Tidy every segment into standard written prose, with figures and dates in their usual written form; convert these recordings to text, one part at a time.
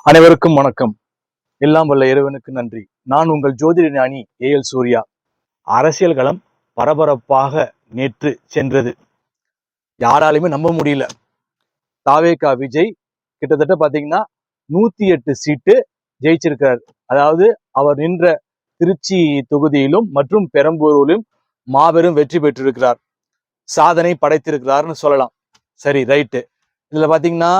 அனைவருக்கும் வணக்கம். எல்லாம் வல்ல இறைவனுக்கு நன்றி. நான் உங்கள் ஜோதிட ஞானி ஏஎல் சூர்யா. அரசியல் களம் பரபரப்பாக நேற்று சென்றது. யாராலுமே நம்ப முடியல. தாவேகா விஜய் கிட்டத்தட்ட பாத்தீங்கன்னா 108 சீட்டு ஜெயிச்சிருக்கிறார். அதாவது அவர் நின்ற திருச்சி தொகுதியிலும் மற்றும் பெரம்பூரிலும் மாபெரும் வெற்றி பெற்றிருக்கிறார். சாதனை படைத்திருக்கிறார்னு சொல்லலாம். சரி, ரைட்டு. இதுல பாத்தீங்கன்னா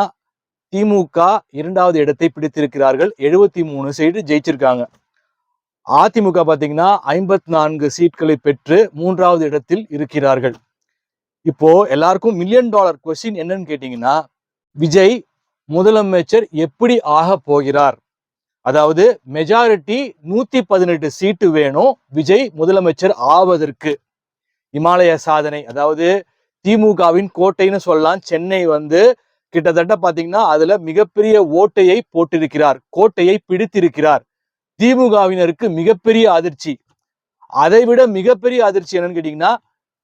திமுக 2வது இடத்தை பிடித்திருக்கிறார்கள். 73 சீட்டு ஜெயிச்சிருக்காங்க. அதிமுக பாத்தீங்கன்னா 54 சீட்களை பெற்று 3வது இடத்தில் இருக்கிறார்கள். இப்போ எல்லாருக்கும் $1,000,000 கொஸ்டின் என்னன்னு கேட்டீங்கன்னா, விஜய் முதலமைச்சர் எப்படி ஆக போகிறார்? அதாவது மெஜாரிட்டி 118 சீட்டு வேணும் விஜய் முதலமைச்சர் ஆவதற்கு. இமாலய சாதனை, அதாவது திமுகவின் கோட்டைன்னு சொல்லலாம். சென்னை கிட்டத்தட்ட பாத்தீங்கன்னா அதுல மிகப்பெரிய ஓட்டையை போட்டிருக்கிறார், கோட்டையை பிடித்திருக்கிறார். திமுகவினருக்கு மிகப்பெரிய அதிர்ச்சி. அதை விட மிகப்பெரிய அதிர்ச்சி என்னன்னு கேட்டீங்கன்னா,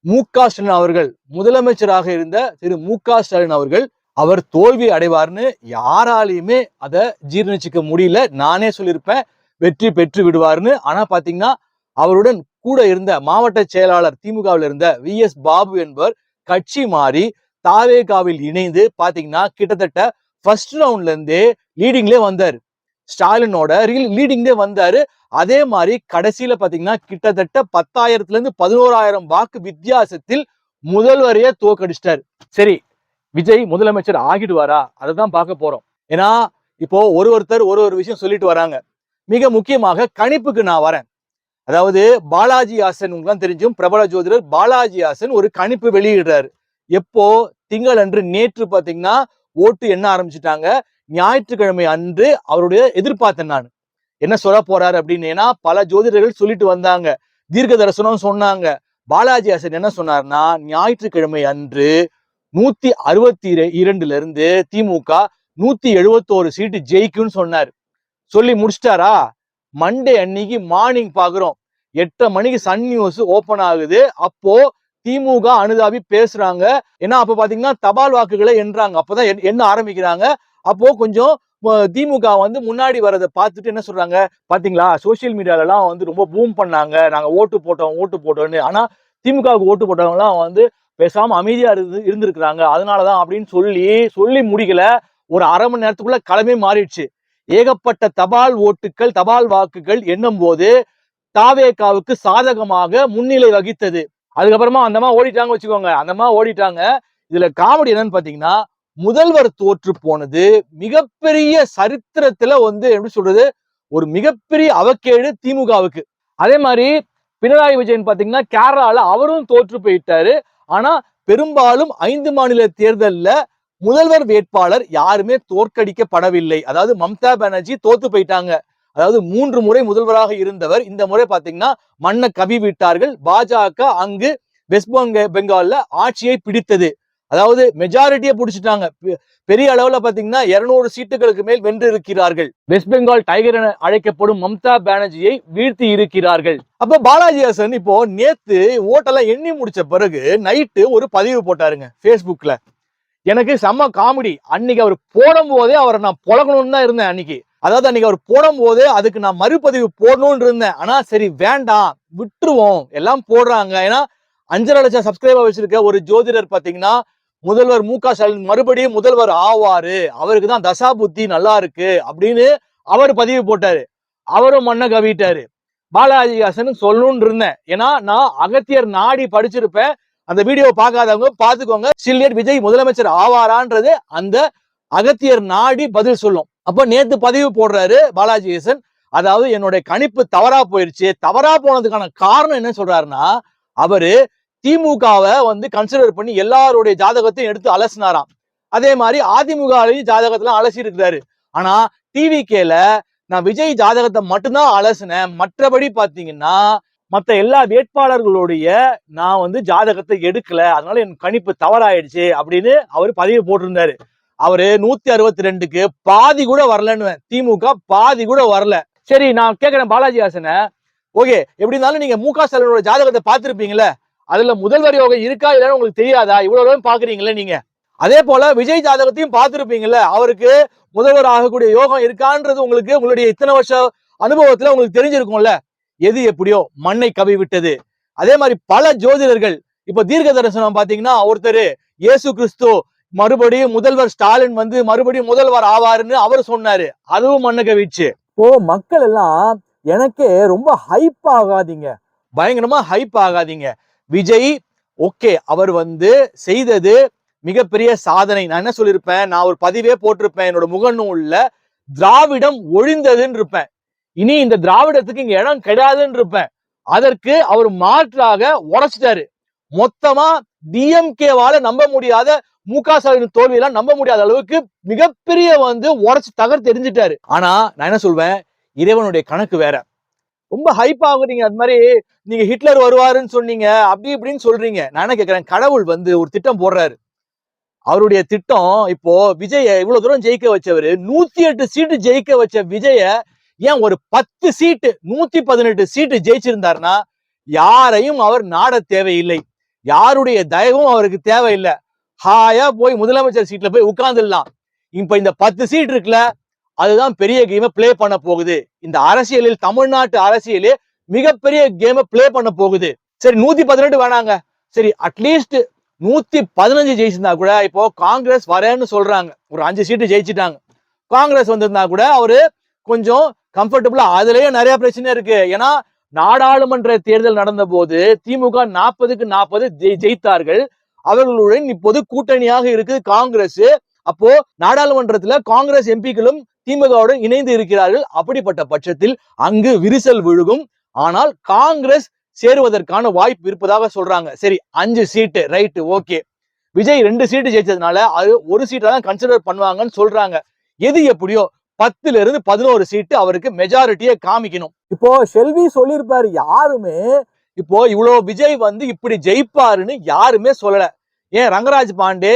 மு.க. ஸ்டாலின் அவர்கள், முதலமைச்சராக இருந்த திரு மு.க. ஸ்டாலின் அவர்கள், அவர் தோல்வி அடைவார்னு யாராலையுமே அதை ஜீர்ணிச்சுக்க முடியல. நானே சொல்லியிருப்பேன் வெற்றி பெற்று விடுவார்னு. ஆனா பாத்தீங்கன்னா அவருடன் கூட இருந்த மாவட்ட செயலாளர் திமுகவில் இருந்த வி.எஸ். பாபு என்பவர் கட்சி மாறி தாவேகாவில் இணைந்து பாத்தீங்கன்னா கிட்டத்தட்ட ஃபர்ஸ்ட் ரவுண்ட்ல இருந்தே லீடிங்லே வந்தாரு. ஸ்டாலினோட லீடிங்லே வந்தாரு. அதே மாதிரி கடைசியில பாத்தீங்கன்னா கிட்டத்தட்ட 10,000 இருந்து 11,000 வாக்கு வித்தியாசத்தில் முதல்வரையே தோக்கடிச்சிட்டாரு. சரி, விஜய் முதலமைச்சர் ஆகிடுவாரா? அதை தான் பார்க்க போறோம். ஏன்னா இப்போ ஒருத்தர் ஒரு விஷயம் சொல்லிட்டு வராங்க. மிக முக்கியமாக கணிப்புக்கு நான் வரேன். அதாவது பாலாஜி ஹாசன், உங்களுக்கு தெரிஞ்சும், பிரபல ஜோதிடர் பாலாஜி ஹாசன் ஒரு கணிப்பு வெளியிடுறாரு. எப்போ? திங்கள் அன்று. நேற்று பாத்தீங்கன்னா ஓட்டு எண்ண ஆரம்பிச்சுட்டாங்க. ஞாயிற்றுக்கிழமை அன்று அவருடைய எதிர்பார்த்தேன் நான் என்ன சொல்ல போறாரு அப்படின்னு. ஏன்னா பல ஜோதிடர்கள் சொல்லிட்டு வந்தாங்க, தீர்க்க தரிசனம் சொன்னாங்க. பாலாஜி ஹாசன் என்ன சொன்னார்னா, ஞாயிற்றுக்கிழமை அன்று 162 இருந்து திமுக 171 சீட்டு ஜெயிக்கும்னு சொன்னார். சொல்லி முடிச்சிட்டாரா? மண்டே அன்னைக்கு மார்னிங் பாக்குறோம், 8 மணிக்கு சன் நியூஸ் ஓபன் ஆகுது. அப்போ திமுக அனுதாபி பேசுறாங்க. ஏன்னா அப்ப பாத்தீங்கன்னா தபால் வாக்குகளை எண்றாங்க. அப்பதான் எண்ண ஆரம்பிக்கிறாங்க. அப்போ கொஞ்சம் திமுக முன்னாடி வரதை பார்த்துட்டு என்ன சொல்றாங்க, பாத்தீங்களா சோசியல் மீடியால எல்லாம் ரொம்ப பூம் பண்ணாங்க, நாங்க ஓட்டு போட்டோம்னு. ஆனா திமுகவுக்கு ஓட்டு போட்டவங்க எல்லாம் பேசாம அமைதியா இருந்திருக்கிறாங்க, அதனாலதான் அப்படின்னு சொல்லி முடிக்கல. ஒரு அரை மணி நேரத்துக்குள்ள களமே மாறிடுச்சு. ஏகப்பட்ட தபால் வாக்குகள் எண்ணும் போது தாவேகாவுக்கு சாதகமாக முன்னிலை வகித்தது. அதுக்கப்புறமா அந்தமா ஓடிட்டாங்க வச்சுக்கோங்க. அந்தமா ஓடிட்டாங்க. இதுல காமெடி என்னன்னு பாத்தீங்கன்னா, முதல்வர் தோற்று போனது மிகப்பெரிய சரித்திரத்துல எப்படி சொல்றது, ஒரு மிகப்பெரிய அவக்கேடு திமுகவுக்கு. அதே மாதிரி பினராயி விஜயன் பாத்தீங்கன்னா கேரளால அவரும் தோற்று போயிட்டாரு. ஆனா பெரும்பாலும் 5 மாநில தேர்தல்ல முதல்வர் வேட்பாளர் யாருமே தோற்கடிக்கப்படவில்லை. அதாவது மம்தா பானர்ஜி தோத்து போயிட்டாங்க. அதாவது 3 முறை முதல்வராக இருந்தவர் இந்த முறை பாத்தீங்கன்னா மண்ணை கவி விட்டார்கள். பாஜக அங்கு வெஸ்ட் பெங்கால்ல ஆட்சியை பிடித்தது. அதாவது மெஜாரிட்டியை பிடிச்சிட்டாங்க. பெரிய அளவுல பாத்தீங்கன்னா 200 சீட்டுகளுக்கு மேல் வென்று இருக்கிறார்கள். வெஸ்ட் பெங்கால் டைகர் என அழைக்கப்படும் மம்தா பானர்ஜியை வீழ்த்தி இருக்கிறார்கள். அப்ப பாலாஜி ஹாசன் இப்போ நேத்து ஓட்டெல்லாம் எண்ணி முடிச்ச பிறகு நைட்டு ஒரு பதிவு போட்டாருங்க பேஸ்புக்ல. எனக்கு செம்ம காமெடி. அன்னைக்கு அவர் போடும் போதே அவரை நான் புலகணும்னு தான் இருந்தேன். அன்னைக்கு அவர் போடும் போது அதுக்கு நான் மறுபதிவு போடணும்னு இருந்தேன். ஆனா சரி வேண்டாம், விட்டுருவோம், எல்லாம் போடுறாங்க. ஏன்னா 5.5 லட்சம் சப்ஸ்கிரைபர் வச்சிருக்க ஒரு ஜோதிடர் பாத்தீங்கன்னா முதல்வர் மு.க. ஸ்டாலின் மறுபடியும் முதல்வர் ஆவாரு, அவருக்கு தான் தசா புத்தி நல்லா இருக்கு அப்படின்னு அவர் பதிவு போட்டாரு. அவரும் மண்ணை கவிட்டாரு. பாலாஜி ஹாசன் சொல்லணும்னு இருந்தேன். ஏன்னா நான் அகத்தியர் நாடி படிச்சிருப்பேன். அந்த வீடியோ பார்க்காதவங்க பாத்துக்கோங்க. ஸ்டில் விஜய் முதலமைச்சர் ஆவாரான்றது அந்த அகத்தியர் நாடி பதில் சொல்லும். அப்ப நேத்து பதிவு போடுறாரு பாலாஜி ஹாசன். அதாவது என்னுடைய கணிப்பு தவறா போயிருச்சு. தவறா போனதுக்கான காரணம் என்ன சொல்றாருன்னா, அவரு திமுகவை கன்சிடர் பண்ணி எல்லாருடைய ஜாதகத்தையும் எடுத்து அலசினாராம். அதே மாதிரி அதிமுக ஜாதகத்துல அலசி இருக்கிறாரு. ஆனா டிவிகேல நான் விஜய் ஜாதகத்தை மட்டும்தான் அலசினேன், மற்றபடி பாத்தீங்கன்னா மத்த எல்லா வேட்பாளர்களுடைய நான் ஜாதகத்தை எடுக்கல, அதனால என் கணிப்பு தவறாயிடுச்சு அப்படின்னு அவர் பதிவு போட்டிருந்தாரு. அவரு 162க்கு பாதி கூட வரலன்னு, திமுக பாதி கூட வரல. சரி, நான் கேட்கிறேன் பாலாஜி ஹாசனை, ஓகே எப்படி இருந்தாலும் நீங்க மு.க. ஸ்டாலினோட ஜாதகத்தை பார்த்திருப்பீங்களே, அதுல முதல்வர் யோகம் இருக்கா இல்லைன்னு உங்களுக்கு தெரியாதா? இவ்வளவு பாக்குறீங்களே நீங்க, அதே போல விஜய் ஜாதகத்தையும் பார்த்திருப்பீங்கல்ல, அவருக்கு முதல்வர் ஆகக்கூடிய யோகம் இருக்கான்றது உங்களுக்கு உங்களுடைய இத்தனை வருஷ அனுபவத்துல உங்களுக்கு தெரிஞ்சிருக்கும்ல. எது எப்படியோ மண்ணை கவி விட்டது. அதே மாதிரி பல ஜோதிடர்கள் இப்ப தீர்க்க தரிசனம் பாத்தீங்கன்னா ஒருத்தர் இயேசு கிறிஸ்து மறுபடியும் முதல்வர் ஸ்டாலின் வந்து மறுபடியும் முதல்வர் ஆவாருன்னு அவர் சொன்னாரு. அதுவும் மண்ணை கவிச்சு. இப்போ மக்கள் எல்லாம் எனக்கே ரொம்ப ஹைப் ஆகாதீங்க, பயங்கரமா ஹைப் ஆகாதீங்க. விஜய் ஓகே, அவர் வந்து செய்தது மிகப்பெரிய சாதனை. நான் என்ன சொல்லியிருப்பேன், நான் ஒரு பதிவே போட்டிருப்பேன் என்னோட முகநூல்ல, திராவிடம் ஒழிந்ததுன்னு இருப்பேன். இனி இந்த திராவிடத்துக்கு இங்க இடம் கிடையாதுன்னு இருப்பேன். அதற்கு அவர் மாற்றாக உடைச்சிட்டாரு. மொத்தமா டிஎம்கேவால நம்ப முடியாத மு.க. ஸ்டாலின் தோல்வியெல்லாம் நம்ப முடியாத அளவுக்கு மிகப்பெரிய வந்து உடைச்சு தகர்த்து எரிஞ்சிட்டாரு. ஆனா நான் என்ன சொல்வேன், இறைவனுடைய கணக்கு வேற. ரொம்ப ஹைப் ஆகுறீங்க. அது மாதிரி நீங்க ஹிட்லர் வருவாருன்னு சொன்னீங்க, அப்படி இப்படின்னு சொல்றீங்க. நான் என்ன கேட்கிறேன், கடவுள் வந்து ஒரு திட்டம் போடுறாரு. அவருடைய திட்டம் இப்போ விஜய இவ்வளவு தூரம் ஜெயிக்க வச்சவரு, 108 சீட்டு ஜெயிக்க வச்ச விஜய ஏன் ஒரு 10 சீட்டு 118 சீட்டு ஜெயிச்சிருந்தாருன்னா யாரையும் அவர் நாட தேவையில்லை, யாருடைய தயவும் அவருக்கு தேவையில்லை. ஹாயா போய் முதலமைச்சர் சீட்ல போய் உட்கார்ந்துடலாம். இப்ப இந்த 10 சீட் இருக்குல்ல, அதுதான் பெரிய கேமை பிளே பண்ண போகுது. இந்த அரசியலில் தமிழ்நாட்டு அரசியலே மிகப்பெரிய கேமை பிளே பண்ண போகுது. சரி 118 வேணாங்க, சரி அட்லீஸ்ட் 115 ஜெயிச்சிருந்தா கூட, இப்போ காங்கிரஸ் வரேன்னு சொல்றாங்க, ஒரு 5 சீட்டு ஜெயிச்சுட்டாங்க. காங்கிரஸ் வந்திருந்தா கூட அவரு கொஞ்சம் கம்ஃபர்டபுளா, அதுலயே நிறைய பிரச்சனை இருக்கு. ஏன்னா நாடாளுமன்ற தேர்தல் நடந்த போது திமுக 40க்கு 40 ஜெயித்தார்கள். அவர்களுடன் இப்போது கூட்டணியாக இருக்கு காங்கிரஸ். அப்போ நாடாளுமன்றத்துல காங்கிரஸ் எம்பிக்களும் திமுகவுடன் இணைந்து இருக்கிறார்கள். அப்படிப்பட்ட பட்சத்தில் அங்கு விரிசல் விழுகும். ஆனால் காங்கிரஸ் சேருவதற்கான வாய்ப்பு இருப்பதாக சொல்றாங்க. சரி 5 சீட்டு ரைட், ஓகே. விஜய் 2 சீட்டு ஜெயிச்சதுனால அது ஒரு சீட்டா தான் கன்சிடர் பண்ணுவாங்கன்னு சொல்றாங்க. எது எப்படியோ 10ல இருந்து 11 சீட்டு அவருக்கு மெஜாரிட்டியை காமிக்கணும். இப்போ செல்வி சொல்லியிருப்பாரு, யாருமே இப்போ இவ்வளவு விஜய் வந்து இப்படி ஜெயிப்பாருன்னு யாருமே சொல்லல. ஏன் ரங்கராஜ் பாண்டே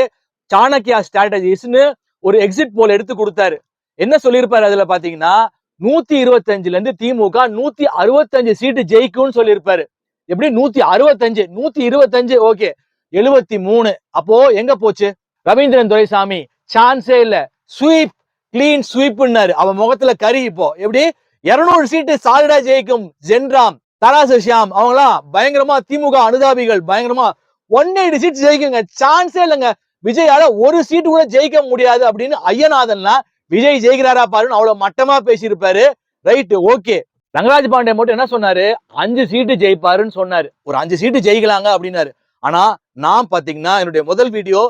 சாணக்கியா ஸ்ட்ராட்டஜிஸ்னு ஒரு எக்ஸிட் போல் எடுத்து கொடுத்தாரு. என்ன சொல்லியிருப்பாரு அதுல பாத்தீங்கன்னா, 125ல இருந்து திமுக 165 சீட்டு ஜெயிக்கும்னு சொல்லியிருப்பாரு. எப்படி 165 125 ஓகே 73. அப்போ எங்க போச்சு ரவீந்திரன் துரைசாமி? சான்ஸே இல்ல, ஸ்வீப் கிளீன் ஸ்வீப்னாரு. அவன் முகத்துல கறி. இப்போ எப்படி 200 சீட்டு சாலிடா ஜெயிக்கும் ஜென்ராம், தராசு ஷியாம், அவங்களாம் பயங்கரமா திமுக அனுதாபிகள், பயங்கரமா 180 சீட் ஜெயிக்குங்க. சான்ஸே இல்லைங்க. விஜயால ஒரு சீட்டு கூட ஜெயிக்க முடியாது அப்படின்னு ஐயநாதன்லாம் விஜய் ஜெயிக்கிறாரா பாருன்னு அவ்வளவு மட்டமா பேசியிருப்பாரு. Right, okay. ரங்கராஜ் பாண்டே மட்டும் என்ன சொன்னாரு, 5 சீட்டு ஜெயிப்பாருன்னு சொன்னாரு. ஒரு 5 சீட்டு ஜெயிக்கலாங்க அப்படின்னாரு. ஆனா நான் பாத்தீங்கன்னா என்னுடைய முதல் வீடியோ,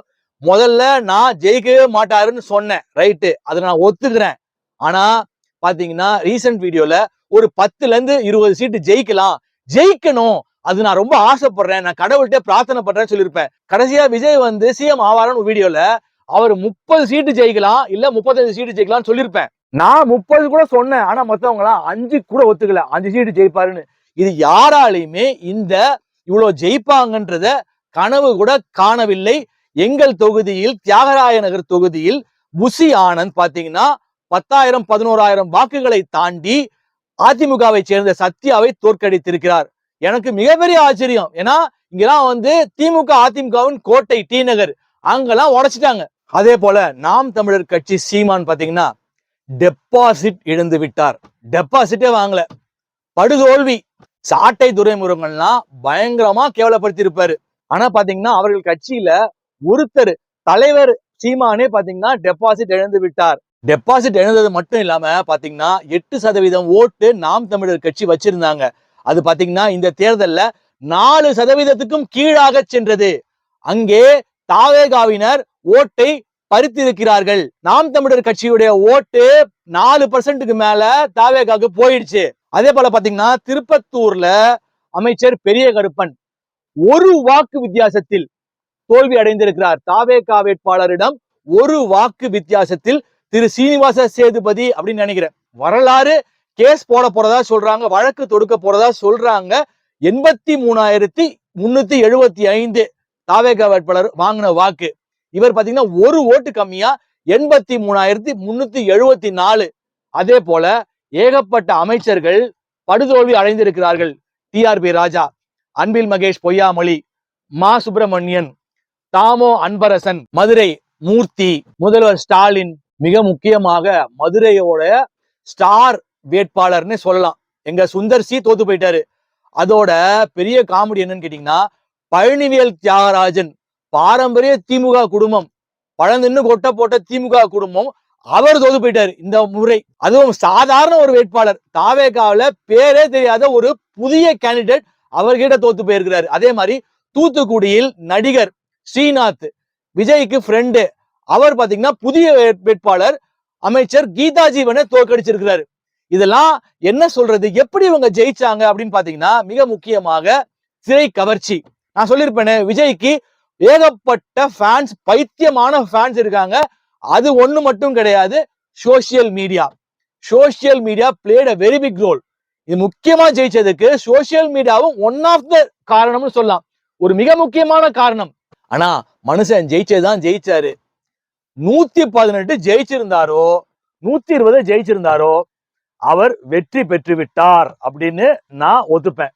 முதல்ல நான் ஜெயிக்கவே மாட்டாருன்னு சொன்னேன். ரைட்டு, அதை நான் ஒத்துக்கிறேன். ஆனா பாத்தீங்கன்னா ரீசன்ட் வீடியோல ஒரு 10ல இருந்து 20 சீட்டு ஜெயிக்கலாம், ஜெயிக்கணும், அது நான் ரொம்ப ஆசைப்படுறேன், நான் கடவுள்கிட்ட பிரார்த்தனை பண்றேன்னு சொல்லியிருப்பேன். கடைசியா விஜய் வந்து சிஎம் ஆவாரான்னு வீடியோல அவர் 30 சீட்டு ஜெயிக்கலாம் இல்ல 35 சீட்டு ஜெயிக்கலாம்னு சொல்லியிருப்பேன். நான் 30 கூட சொன்னேன். ஆனா மத்தவங்க எல்லாம் 5 கூட ஒத்துக்கல, 5 சீட்டு ஜெயிப்பாருன்னு. இது யாராலையுமே இந்த இவ்வளவு ஜெயிப்பாங்கன்றத கனவு கூட காணவில்லை. எங்கள் தொகுதியில் தியாகராய நகர் தொகுதியில் புசி ஆனந்த் பாத்தீங்கன்னா 10,000 11,000 வாக்குகளை தாண்டி அதிமுகவை சேர்ந்த சத்யாவை தோற்கடித்திருக்கிறார். எனக்கு மிகப்பெரிய ஆச்சரியம். ஏன்னா இங்கெல்லாம் வந்து திமுக அதிமுகவின் கோட்டை டி நகர், அங்கெல்லாம் உடைச்சிட்டாங்க. அதே போல நாம் தமிழர் கட்சி சீமான் பாத்தீங்கன்னா டெபாசிட் இழந்து விட்டார். டெபாசிட்டே வாங்கல, படுதோல்வி. சாட்டை துரைமுருகன்லாம் பயங்கரமா கேவலப்படுத்தி இருப்பாரு. ஆனா பாத்தீங்கன்னா அவர்கள் கட்சியில ஒருத்தர் தலைவர் சீமானே பாத்தீங்கன்னா டெபாசிட் இழந்து விட்டார். டெபாசிட் இழந்தது மட்டும் இல்லாம பாத்தீங்கன்னா 8% ஓட்டு நாம் தமிழர் கட்சி வச்சிருந்தாங்க. அது பாத்தீங்கன்னா இந்த தேர்தல்ல 4%க்கும் கீழாக சென்றது. அங்கே தாவேகாவினர் ஓட்டை பறித்திருக்கிறார்கள். நாம் தமிழர் கட்சியுடைய ஓட்டு 4%க்கு மேல தாவேகாவுக்கு போயிடுச்சு. அதே போல பாத்தீங்கன்னா திருப்பத்தூர்ல அமைச்சர் பெரிய கருப்பன் ஒரு வாக்கு வித்தியாசத்தில் தோல்வி அடைந்திருக்கிறார். தாவேகா வேட்பாளரிடம் ஒரு வாக்கு வித்தியாசத்தில் திரு சீனிவாச சேதுபதி அப்படின்னு நினைக்கிறேன். வரலாறு கேஸ் போட போறதா சொல்றாங்க, வழக்கு தொடுக்க போறதா சொல்றாங்க. 83,375 தாவேகா வேட்பாளர் வாங்கின வாக்கு. இவர் பாத்தீங்கன்னா ஒரு ஓட்டு கம்மியா 83,374. அதே போல ஏகப்பட்ட அமைச்சர்கள் படுதோல்வி அடைந்திருக்கிறார்கள். டிஆர்பி ராஜா, அன்பில் மகேஷ் பொய்யாமொழி, மா சுப்பிரமணியன், தாமோ அன்பரசன், மதுரை மூர்த்தி, முதல்வர் ஸ்டாலின், மிக முக்கியமாக மதுரையோட ஸ்டார் வேட்பாளர்னு சொல்லலாம். எங்க சுந்தர் சி தோத்து போயிட்டாரு. அதோட பெரிய காமெடி என்னன்னு கேட்டீங்கன்னா, பழனிவேல் தியாகராஜன், பாரம்பரிய திமுக குடும்பம், பழந்தின்னு கொட்ட போட்ட திமுக குடும்பம், அவர் தோத்து போயிட்டாரு இந்த முறை. அதுவும் சாதாரண ஒரு வேட்பாளர், தாவேகாவில பேரே தெரியாத ஒரு புதிய கேண்டிடேட் அவர்கிட்ட தோத்து போயிருக்கிறாரு. அதே மாதிரி தூத்துக்குடியில் நடிகர் ஸ்ரீநாத், விஜய்க்கு ஃப்ரெண்டு, அவர் பாத்தீங்கன்னா புதிய வேட்பாளர் அமைச்சர் கீதா ஜீவனை தோற்கடிச்சிருக்கிறாரு. இதெல்லாம் என்ன சொல்றது, எப்படி இவங்க ஜெயிச்சாங்க அப்படின்னு பாத்தீங்கன்னா, மிக முக்கியமாக திரை கவர்ச்சி. நான் சொல்லியிருப்பேனே, விஜய்க்கு ஏகப்பட்ட ஃபேன்ஸ், பைத்தியமான ஃபேன்ஸ் இருக்காங்க. அது ஒண்ணு மட்டும் கிடையாது, social media. Social media played a very big role. இது முக்கியமா ஜெயிச்சதுக்கு சோசியல் மீடியாவும் ஒன் ஆஃப் த காரணம்னு சொல்லலாம், ஒரு மிக முக்கியமான காரணம். ஆனா மனுஷன் ஜெயிச்சதுதான் ஜெயிச்சாரு. 118 ஜெயிச்சிருந்தாரோ 120 ஜெயிச்சிருந்தாரோ அவர் வெற்றி பெற்று விட்டார் அப்படின்னு நான் ஒத்துப்பேன்.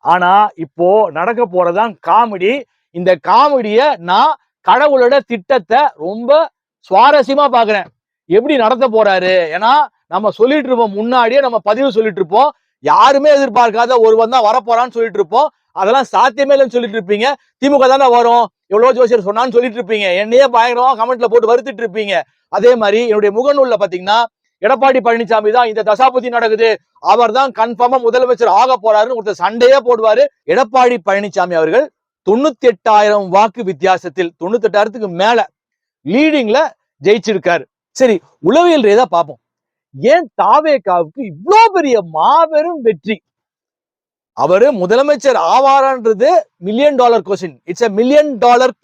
ஆனா இப்போ நடக்க போறதான் காமெடி. இந்த காமெடிய நான் கடவுளோட திட்டத்தை ரொம்ப சுவாரஸ்யமா பாக்குறேன். எப்படி நடத்த போறாரு, ஏன்னா நம்ம சொல்லிட்டு இருப்போம், முன்னாடியே நம்ம பதிவு சொல்லிட்டு இருப்போம், யாருமே எதிர்பார்க்காத ஒருவன் தான் வரப்போறான்னு சொல்லிட்டு இருப்போம். அதெல்லாம் சாத்தியமே இல்லைன்னு சொல்லிட்டு இருப்பீங்க. திமுக தானே வரும், எவ்வளவு ஜோசியர் சொன்னான்னு சொல்லிட்டு இருப்பீங்க, என்னையே பயங்கரமா கமெண்ட்ல போட்டு வருத்திட்டு இருப்பீங்க. அதே மாதிரி என்னுடைய முகநூல்ல பாத்தீங்கன்னா, எடப்பாடி பழனிசாமி தான் இந்த தசாபுத்தி நடக்குது, அவர் தான் கன்ஃபார்மா முதலமைச்சர் ஆக போறாருன்னு ஒருத்தர் சண்டையே போடுவாரு. எடப்பாடி பழனிசாமி அவர்கள் 98,000 வாக்கு வித்தியாசத்தில், 98,000க்கு மேல லீடிங்ல ஜெயிச்சிருக்காரு. சரி, உளவியல் ரீதியா பார்ப்போம். ஏன் தாவேகாவுக்கு இவ்வளவு பெரிய மாபெரும் வெற்றி? அவரு முதலமைச்சர் ஆவாரான்றது $1,000,000 கொஸ்டின். இட்ஸ் $1 million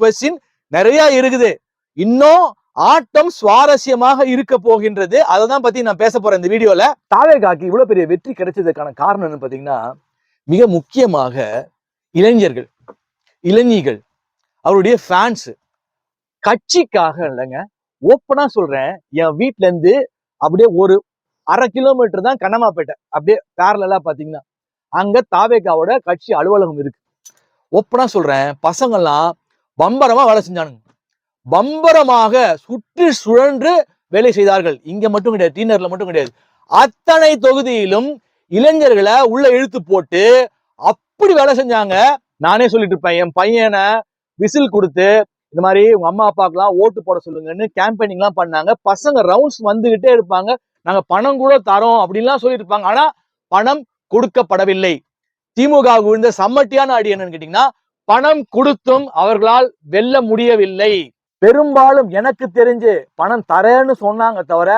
கொஸ்டின் நிறைய இருக்குது. இன்னும் ஆட்டம் சுவாரஸ்யமாக இருக்க போகின்றது. அதான் பத்தி நான் பேச போறேன் இந்த வீடியோல. தாவேகாக்கு இவ்வளவு பெரிய வெற்றி கிடைச்சதுக்கான காரணம் என்னன்னு பாத்தீங்கன்னா, மிக முக்கியமாக இளைஞர்கள், இளைஞிகள், அவருடைய ஃபேன்ஸ். கட்சிக்காக இல்லைங்க, ஓப்பனா சொல்றேன், என் வீட்டுல இருந்து அப்படியே ஒரு 1/2 கிலோமீட்டர் தான் கண்ணமாப்பேட்டை, அப்படியே பேரலா பாத்தீங்கன்னா அங்க தாவேகாவோட கட்சி அலுவலகம் இருக்கு. ஓப்பனா சொல்றேன், பசங்கள்லாம் பம்பரமா வேலை செஞ்சானுங்க, பம்பரமாக சுற்றி சுழன்று வேலை செய்தார்கள். இங்க மட்டும் கிடையாது, டீனர்ல மட்டும் கிடையாது, அத்தனை தொகுதியிலும் இளைஞர்களை உள்ள இழுத்து போட்டு அப்படி வேலை செஞ்சாங்க. நானே சொல்லிட்டு இருப்பேன், என் பையனை விசில் கொடுத்து இந்த மாதிரி உங்க அம்மா அப்பாக்கெல்லாம் ஓட்டு போட சொல்லுங்கன்னு கேம்பெயினிங் எல்லாம் பண்ணாங்க. பசங்க ரவுண்ட்ஸ் வந்துகிட்டே இருப்பாங்க, நாங்க பணம் கூட தரோம் அப்படின்லாம் சொல்லிட்டு இருப்பாங்க. ஆனா பணம் கொடுக்கப்படவில்லை. திமுக விழுந்த சம்மட்டியான அடி என்னன்னு கேட்டீங்கன்னா, பணம் கொடுத்தும் அவர்களால் வெல்ல முடியவில்லை. பெரும்பாலும் எனக்கு தெரிஞ்சு பணம் தரேன்னு சொன்னாங்க தவிர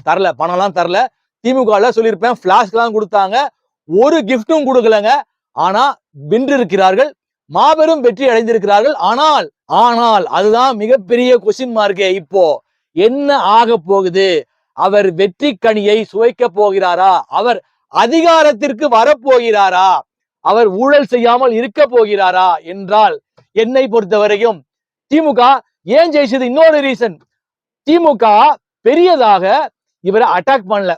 தரல, பணம் எல்லாம் தரல. திமுக சொல்லியிருப்பேன், பிளாஸ்க் எல்லாம் கொடுத்தாங்க, ஒரு கிஃப்டும் கொடுக்கலங்க. ஆனா வென்று இருக்கிறார்கள், மாபெரும் வெற்றி அடைந்திருக்கிறார்கள். ஆனால் ஆனால் அதுதான் மிகப்பெரிய கொஸ்டின் மார்க்கே. இப்போ என்ன ஆக போகுது? அவர் வெற்றி கனியை சுவைக்க போகிறாரா? அவர் அதிகாரத்திற்கு வரப்போகிறாரா? அவர் ஊழல் செய்யாமல் இருக்க போகிறாரா என்றால், என்னை பொறுத்தவரையும் திமுக ஏன் ஜெயிச்சது இன்னொரு ரீசன். திமுக பெரியதாக இவரை அட்டாக் பண்ணல,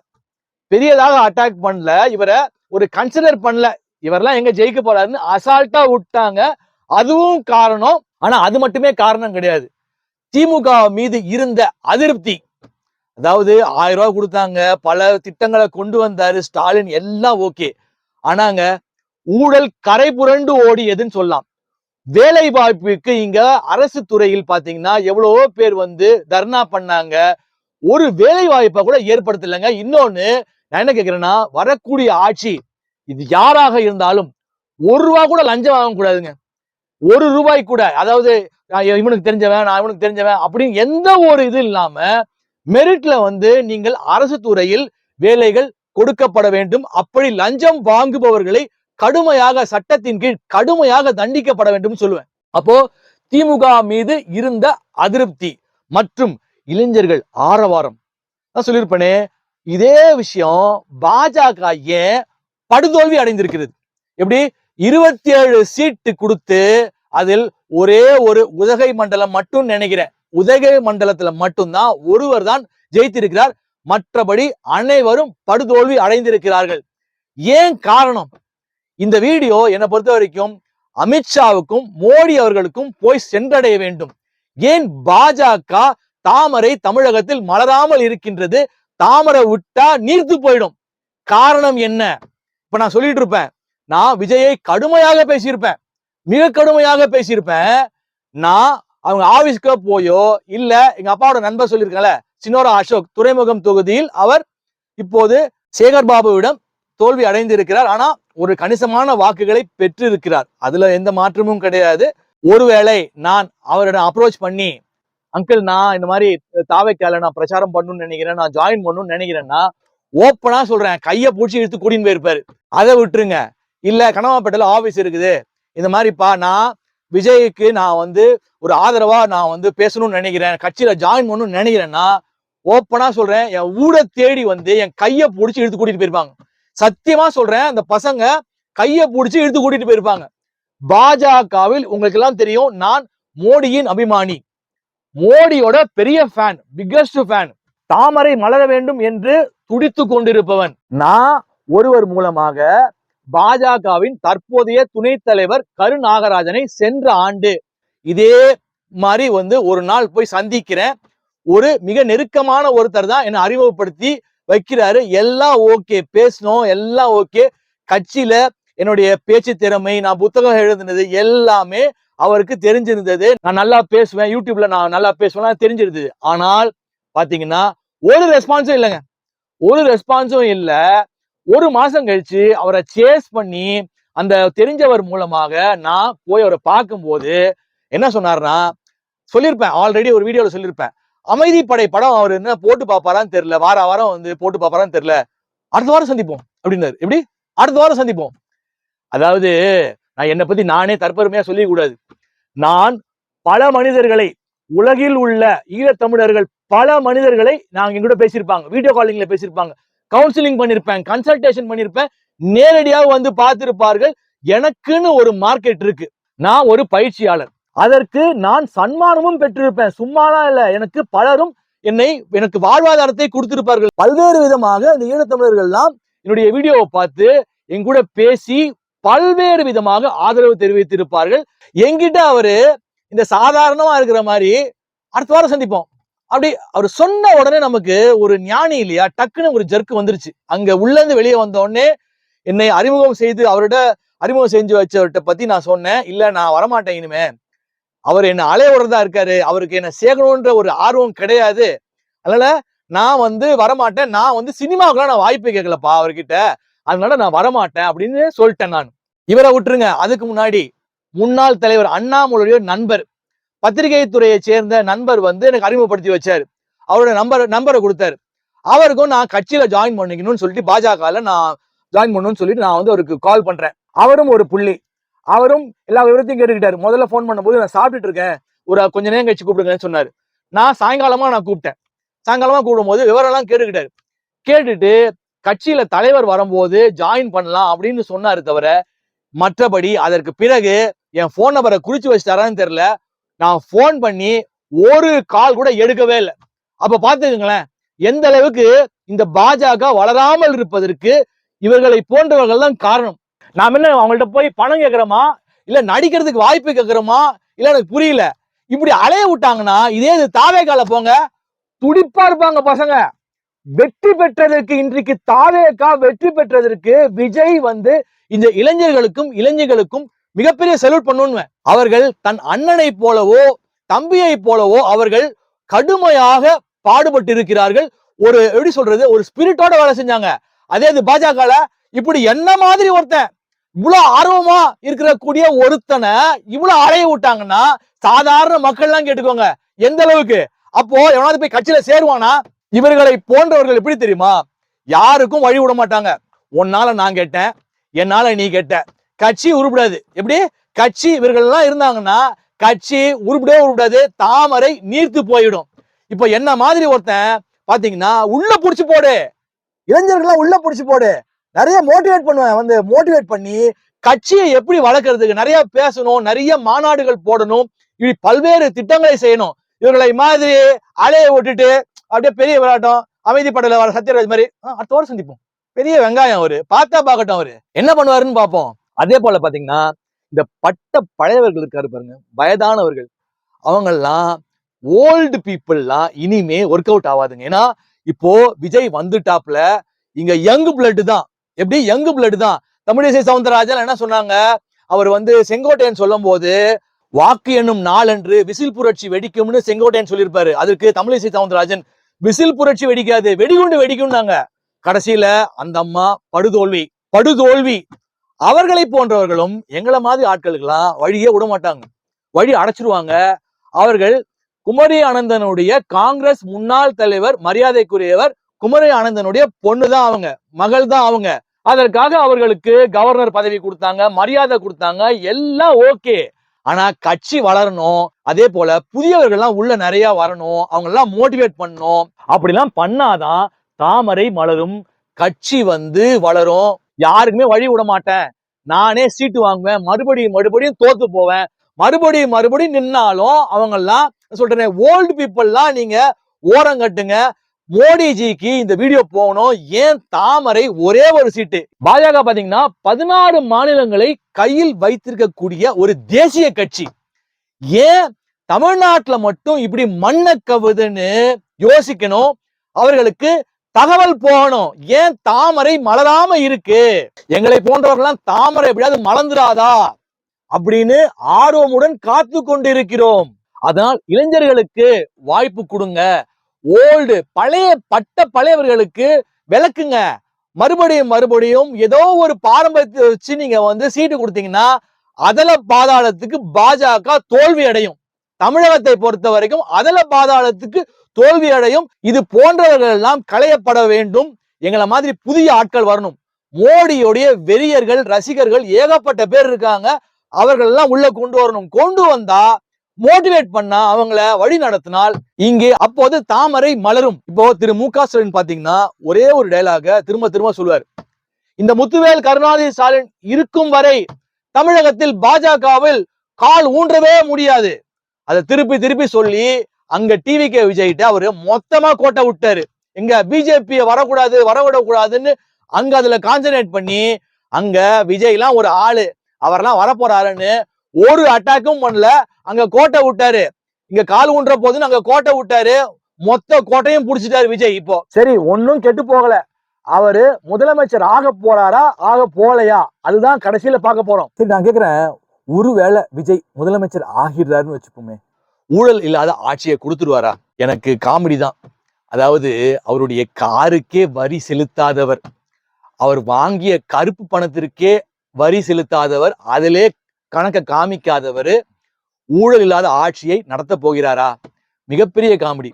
இவரை ஒரு கன்சிடர் பண்ணல. இவரெல்லாம் எங்க ஜெயிக்க போறாருன்னு அசால்ட்டா விட்டாங்க. அதுவும் காரணம். ஆனா அது மட்டுமே காரணம் கிடையாது, திமுக மீது இருந்த அதிருப்தி. அதாவது 1000 ரூபாய் கொடுத்தாங்க, பல திட்டங்களை கொண்டு வந்தாரு ஸ்டாலின், எல்லாம் ஓகே. ஆனாங்க ஊழல் கரை புரண்டு ஓடியதுன்னு சொல்லலாம். வேலை வாய்ப்புக்கு இங்க அரசு துறையில் பாத்தீங்கன்னா எவ்வளவோ பேர் வந்து தர்ணா பண்ணாங்க, ஒரு வேலை வாய்ப்பை கூட ஏற்படுத்தலைங்க. இன்னொன்னு நான் என்ன கேட்கிறேன்னா, வரக்கூடிய ஆட்சி இது யாராக இருந்தாலும் 1 ரூபாய் கூட லஞ்சம் வாங்க கூடாதுங்க, 1 ரூபாய் கூட. அதாவது இவனுக்கு தெரிஞ்சவன், நான் இவனுக்கு தெரிஞ்சவன் அப்படின்னு எந்த ஒரு இது இல்லாம மெரிட்ல வந்து நீங்கள் அரசு துறையில் வேலைகள் கொடுக்கப்பட வேண்டும். அப்படி லஞ்சம் வாங்குபவர்களை கடுமையாக, சட்டத்தின் கீழ் கடுமையாக தண்டிக்கப்பட வேண்டும் சொல்லுவேன். அப்போ திமுக மீது இருந்த அதிருப்தி மற்றும் இளைஞர்கள் ஆரவாரம் நான் சொல்லியிருப்பேனே, இதே விஷயம் பாஜக ஏன் படுதோல்வி அடைந்திருக்கிறது? எப்படி 27 சீட்டு கொடுத்து அதில் ஒரே ஒரு உதகை மண்டலம் மட்டும் நினைக்கிறேன், உதகை மண்டலத்துல மட்டும்தான் ஒருவர் தான் ஜெயித்திருக்கிறார், மற்றபடி அனைவரும் படுதோல்வி அடைந்திருக்கிறார்கள். ஏன் காரணம்? இந்த வீடியோ என்னை பொறுத்த வரைக்கும் அமித்ஷாவுக்கும் மோடி அவர்களுக்கும் போய் சென்றடைய வேண்டும். ஏன் பாஜக தாமரை தமிழகத்தில் மலராமல் இருக்கின்றது? தாமரை விட்டா நீர்த்து போயிடும். காரணம் என்ன? இப்ப நான் சொல்லிட்டு இருப்பேன், நான் விஜயை கடுமையாக பேசியிருப்பேன், மிக கடுமையாக பேசியிருப்பேன். நான் அவங்க ஆபீஸ்க்கு போயோ இல்ல எங்க அப்பாவோட நண்பர் சொல்லியிருக்கல சின்னோரா அசோக் துறைமுகம் தொகுதியில் அவர் இப்போது சேகர் பாபுவிடம் தோல்வி அடைந்திருக்கிறார். ஆனா ஒரு கணிசமான வாக்குகளை பெற்றிருக்கிறார். அதுல எந்த மாற்றமும் கிடையாது. ஒருவேளை நான் அவரிடம் அப்ரோச் பண்ணி, அங்கிள் நான் இந்த மாதிரி தாவைக்கால நான் பிரச்சாரம் பண்ணணும்னு நினைக்கிறேன், நான் ஜாயின் பண்ணணும்னு நினைக்கிறேன்னா ஓப்பனா சொல்றேன், கையை பிடிச்சி இழுத்து கூட்டின்னு போயிருப்பாரு. அதை விட்டுருங்க. இல்ல கனவாப்பேட்டையில ஆபீஸ் இருக்குது, இந்த மாதிரிப்பா நான் விஜய்க்கு நான் ஒரு ஆதரவா நான் பேசணும்னு நினைக்கிறேன், கட்சியில ஜாயின் பண்ணணும்னு நினைக்கிறேன்னா ஓப்பனா சொல்றேன், என் ஊட தேடி என் கையை பிடிச்சி இழுத்து கூட்டிட்டு போயிருப்பாங்க. சத்தியமா சொல்றேன், அந்த பசங்க கையை பிடிச்சி இழுத்து கூட்டிட்டு போயிருப்பாங்க. பாஜகவில் உங்களுக்கு எல்லாம் தெரியும், நான் மோடியின் அபிமானி, மோடியோட பெரிய ஃபேன், பிக்கஸ்ட் ஃபேன். தாமரை மலர வேண்டும் என்று துடித்து கொண்டிருப்பவன். நான் ஒருவர் மூலமாக பாஜகவின் தற்போதைய துணைத் தலைவர் கரு நாகராஜனை சென்ற ஆண்டு இதே மாதிரி ஒரு நாள் போய் சந்திக்கிறேன். ஒரு மிக நெருக்கமான ஒருத்தர் தான் என்னை அறிமுகப்படுத்தி வைக்கிறாரு. எல்லாம் ஓகே, பேசணும், எல்லாம் ஓகே. கட்சியில என்னுடைய பேச்சு திறமை, நான் புத்தகம் எழுதுனது எல்லாமே அவருக்கு தெரிஞ்சிருந்தது. நான் நல்லா பேசுவேன், யூடியூப்ல நான் நல்லா பேசுவேன் தெரிஞ்சிருந்தது. ஆனால் பாத்தீங்கன்னா ஒரு ரெஸ்பான்ஸும் இல்லைங்க, ஒரு ரெஸ்பான்ஸும் இல்ல. ஒரு மாசம் கழிச்சு அவரை சேஸ் பண்ணி அந்த தெரிஞ்சவர் மூலமாக நான் போய் அவரை பார்க்கும்போது என்ன சொன்னார்னா, சொல்லியிருப்பேன், ஆல்ரெடி ஒரு வீடியோல சொல்லியிருப்பேன், அமைதிப்படை படம் அவர் என்ன போட்டு பாப்பாரான்னு தெரியல, வாரம் போட்டு பாப்பாரான்னு தெரியல, அடுத்த வாரம் சந்திப்போம் அப்படின்னாரு. எப்படி அடுத்த வாரம் சந்திப்போம்? அதாவது நான் என்னை பத்தி நானே தற்பெருமையா சொல்லிக்க கூடாது. நான் பல மனிதர்களை, உலகில் உள்ள ஈழத்தமிழர்கள் பல மனிதர்களை நாங்க எங்கூட பேசியிருப்பாங்க, வீடியோ காலிங்ல பேசியிருப்பாங்க, கவுன்சிலிங் பண்ணிருப்பேன், கன்சல்டேஷன் பண்ணிருப்பேன், நேரடியாக பார்த்திருப்பார்கள். எனக்குன்னு ஒரு மார்க்கெட் இருக்கு, நான் ஒரு பயிற்சியாளர், அதற்கு நான் சன்மானமும் பெற்றிருப்பேன். சும்மாலாம் இல்ல, எனக்கு பலரும் எனக்கு வாழ்வாதாரத்தை கொடுத்திருப்பார்கள். பல்வேறு விதமாக இந்த ஈழத்தமிழர்கள் எல்லாம் என்னுடைய வீடியோவை பார்த்து என் கூட பேசி பல்வேறு விதமாக ஆதரவு தெரிவித்திருப்பார்கள். என்கிட்ட அவரு இந்த சாதாரணமா இருக்கிற மாதிரி அடுத்த வாரம் சந்திப்போம் அப்படி அவர் சொன்ன உடனே நமக்கு ஒரு ஞானி இல்லையா, டக்குன்னு ஒரு ஜர்க்கு வந்துருச்சு. அங்க உள்ள இருந்து வெளியே வந்த உடனே என்னை அறிமுகம் செய்து அறிமுகம் செஞ்சு வச்சவர்கிட்ட பத்தி நான் சொன்னேன், இல்ல நான் வரமாட்டேன் இனிமே, அவர் என்ன அலையோடதான் இருக்காரு, அவருக்கு என்ன சேர்க்கணும்ன்ற ஒரு ஆர்வம் கிடையாது, அதனால நான் வரமாட்டேன், நான் சினிமாவுக்குலாம் நான் வாய்ப்பு கேட்கலப்பா அவர்கிட்ட, அதனால நான் வரமாட்டேன் அப்படின்னு சொல்லிட்டேன். நான் இவரை விட்டுருங்க, அதுக்கு முன்னாடி முன்னாள் தலைவர் அண்ணாமலையோட நண்பர், பத்திரிகை துறையை சேர்ந்த நண்பர் எனக்கு அறிமுகப்படுத்தி வச்சாரு. அவரோட நம்பரை கொடுத்தாரு. அவருக்கும் நான் கட்சியில ஜாயின் பண்ணிக்கணும்னு சொல்லிட்டு பாஜகல நான் ஜாயின் பண்ணணும்னு சொல்லிட்டு நான் அவருக்கு கால் பண்றேன். அவரும் ஒரு புள்ளி, அவரும் எல்லா விவரத்தையும் கேட்டுக்கிட்டாரு. முதல்ல போன் பண்ணும்போது நான் சாப்பிட்டுட்டு இருக்கேன், ஒரு கொஞ்ச நேரம் கழிச்சு கூப்பிடுங்கன்னு சொன்னாரு. நான் சாயங்காலமா கூப்பிட்டேன். சாயங்காலமா கூப்பிடும் போது விவரம் எல்லாம் கேட்டுக்கிட்டாரு. கேட்டுட்டு கட்சியில தலைவர் வரும்போது ஜாயின் பண்ணலாம் அப்படின்னு சொன்னாரு தவிர மற்றபடி அதற்கு பிறகு என் போன் நம்பரை குறிச்சு வச்சுட்டாரான்னு தெரியல, நான் போன் பண்ணி ஒரு கால் கூட எடுக்கவே இல்லை. அப்ப பாத்துக்கங்களேன் எந்த அளவுக்கு இந்த பாஜக வளராமல் இருப்பதற்கு இவர்களை போன்றவர்கள் தான் காரணம். நாம என்ன அவங்கள்ட்ட போய் பணம் கேட்கிறோமா, இல்ல நடிக்கிறதுக்கு வாய்ப்பு கேட்கிறோமா, இல்ல எனக்கு புரியல. இப்படி அலைய விட்டாங்கன்னா இதே இது தாவேகால போங்க, துடிப்பா இருப்பாங்க பசங்க. வெற்றி பெற்றதற்கு, இன்றைக்கு தாவேகா வெற்றி பெற்றதற்கு விஜய் இந்த இளைஞர்களுக்கும் இளைஞர்களுக்கும் மிகப்பெரிய செலக்ட் பண்ணணும். அவர்கள் தன் அண்ணனை போலவோ தம்பியை போலவோ அவர்கள் கடுமையாக பாடுபட்டு இருக்கிறார்கள். ஒரு எப்படி சொல்றது, ஒரு ஸ்பிரிட்டோட வேலை செஞ்சாங்க. அதே இது பாஜக இப்படி என்ன மாதிரி ஒருத்தன் இவ்வளவு ஆர்வமா இருக்கிற கூடிய ஒருத்தனை இவ்வளவு அலைய விட்டாங்கன்னா சாதாரண மக்கள் எல்லாம் கேட்டுக்கோங்க எந்த அளவுக்கு. அப்போ எவனாவது போய் கட்சியில சேருவானா? இவர்களை போன்றவர்கள் எப்படி தெரியுமா, யாருக்கும் வழி விட மாட்டாங்க. உன்னால நான் கேட்டேன், என்னால நீ கேட்ட, கட்சி உருப்படாது. எப்படி கட்சி இவர்கள் எல்லாம் இருந்தாங்கன்னா கட்சி உருப்படாது, தாமரை நீர்த்து போயிடும். இப்ப என்ன மாதிரி ஒருத்தன் பாத்தீங்கன்னா உள்ள புடிச்சு போடு, இளைஞர்கள்லாம் உள்ள புடிச்சு போடு, நிறைய மோட்டிவேட் பண்ணுவேன், மோட்டிவேட் பண்ணி கட்சியை எப்படி வளர்க்கறதுக்கு நிறைய பேசணும், நிறைய மாநாடுகள் போடணும், இப்படி பல்வேறு திட்டங்களை செய்யணும். இவர்களை மாதிரி அலைய விட்டுட்டு அப்படியே பெரிய விளையாட்டம் அமைதிப்படையில வர சத்யராஜ் மாதிரி அடுத்த வாரம் சந்திப்போம், பெரிய வெங்காயம் அவரு, பார்த்தா பார்க்கட்டும் அவரு என்ன பண்ணுவாருன்னு பார்ப்போம். அதே போல பாத்தீங்கன்னா இந்த பட்ட பழையவர்கள் இருக்காரு பாருங்க, வயதானவர்கள், அவங்கெல்லாம் ஓல்டு பீப்புள்லாம் இனிமே ஒர்க் அவுட் ஆகாதுங்க. ஏன்னா இப்போ விஜய் வந்துட்டாப்ல, இங்க யங் பிளட் தான். எப்படி யங் பிளட் தான். தமிழிசை சவுந்தரராஜன் என்ன சொன்னாங்க, அவர் செங்கோட்டையன் சொல்லும் போது வாக்கு என்னும் நாளன்று விசில் புரட்சி வெடிக்கும்னு செங்கோட்டையன் சொல்லியிருப்பாரு. அதுக்கு தமிழிசை சவுந்தரராஜன் விசில் புரட்சி வெடிக்காது, வெடிகுண்டு வெடிக்கும்னாங்க. கடைசியில அந்த அம்மா படுதோல்வி படுதோல்வி. அவர்களை போன்றவர்களும் எங்களை மாதிரி ஆட்களுக்கெல்லாம் வழியே விட மாட்டாங்க, வழி அடைச்சிருவாங்க. அவர்கள் குமரி அனந்தனுடைய காங்கிரஸ் முன்னாள் தலைவர், மரியாதைக்குரியவர் குமரி அனந்தனுடைய பொண்ணு தான் அவங்க, மகள் தான் அவங்க. அதற்காக அவர்களுக்கு கவர்னர் பதவி கொடுத்தாங்க, மரியாதை கொடுத்தாங்க, எல்லாம் ஓகே. ஆனா கட்சி வளரணும், அதே போல புதியவர்கள்லாம் உள்ள நிறைய வரணும், அவங்க எல்லாம் மோட்டிவேட் பண்ணணும். அப்படிலாம் பண்ணாதான் தாமரை மலரும், கட்சி வளரும். யாருக்குமே வழி விட மாட்டேன், நானே சீட்டு வாங்குவேன், மறுபடியும் தோத்து போவேன், மறுபடியும் நின்னாலும் அவங்க எல்லாம் சொல்றேன், ஓல்டு பீப்புள்லாம் நீங்க ஓரம் கட்டுங்க. மோடிஜிக்கு இந்த வீடியோ போகணும். ஏன் தாமரை ஒரே ஒரு சீட்டு? பாஜக பாத்தீங்கன்னா 16 மாநிலங்களை கையில் வைத்திருக்கக்கூடிய ஒரு தேசிய கட்சி. ஏன் தமிழ்நாட்டுல மட்டும் இப்படி மண்ண கவுதுன்னு யோசிக்கணும். அவர்களுக்கு தகவல் போகணும், ஏன் தாமரை மலராம இருக்கு, எங்களை போன்றவர்கள்லாம் தாமரை எப்படியாவது மலர்ந்துராதா அப்படின்னு ஆர்வமுடன் காத்து கொண்டிருக்கிறோம். அதனால் இளைஞர்களுக்கு வாய்ப்பு கொடுங்க. ஓல்டு பழைய பட்ட பழையவர்களுக்கு விளக்குங்க. மறுபடியும் ஏதோ ஒரு பாரம்பரியத்தை வச்சு நீங்க சீட்டு கொடுத்தீங்கன்னா அதல பாதாளத்துக்கு பாஜக தோல்வி அடையும். தமிழகத்தை பொறுத்த வரைக்கும் அதல பாதாளத்துக்கு தோல்வி அடையும். இது போன்றவர்கள் எல்லாம் களையப்பட வேண்டும். எங்களை மாதிரி புதிய ஆட்கள் வரணும். மோடியோடைய வெறியர்கள், ரசிகர்கள் ஏகப்பட்ட பேர் இருக்காங்க. அவர்கள் எல்லாம் உள்ள கொண்டு வரணும். கொண்டு வந்தா மோட்டிவேட் பண்ணா, அவங்கள வழி நடத்தினால் இங்கே அப்போது தாமரை மலரும். இப்போ திரு மு.க. ஸ்டாலின் பாத்தீங்கன்னா ஒரே ஒரு டயலாக திரும்ப சொல்லுவார். இந்த முத்துவேல் கருணாநிதி ஸ்டாலின் இருக்கும் வரை தமிழகத்தில் பாஜகவில் கால் ஊன்றவே முடியாது. அதை திருப்பி சொல்லி அங்க டிவிகே விஜய்கிட்ட அவரு மொத்தமா கோட்டை விட்டாரு. எங்க பிஜேபிய வரவிடக்கூடாதுன்னு அங்க அதுல கான்சன்ட்ரேட் பண்ணி, அங்க விஜய் எல்லாம் ஒரு ஆளு, அவரெல்லாம் வரப்போறாருன்னு ஒரு அட்டாக்கும் பண்ணல. அங்க கோட்டை விட்டாரு. இங்க கால் ஊன்ற போதுன்னு அங்க கோட்டை விட்டாரு. மொத்த கோட்டையும் புடிச்சிட்டாரு விஜய். இப்போ சரி, ஒன்னும் கெட்டு போகல. அவரு முதலமைச்சர் ஆக போறாரா, ஆக போலையா, அதுதான் கடைசியில பார்க்க போறோம். சரி, நான் கேக்குறேன், ஒருவேளை விஜய் முதலமைச்சர் ஆகிடுறாருன்னு வச்சுப்போமே, ஊழல் இல்லாத ஆட்சியை கொடுத்துருவாரா? எனக்கு காமெடி தான். அதாவது அவருடைய காருக்கே வரி செலுத்தாதவர், அவர் வாங்கிய கருப்பு பணத்திற்கே வரி செலுத்தாதவர், அதிலே கணக்க காமிக்காதவர் ஊழல் இல்லாத ஆட்சியை நடத்த போகிறாரா? மிகப்பெரிய காமெடி.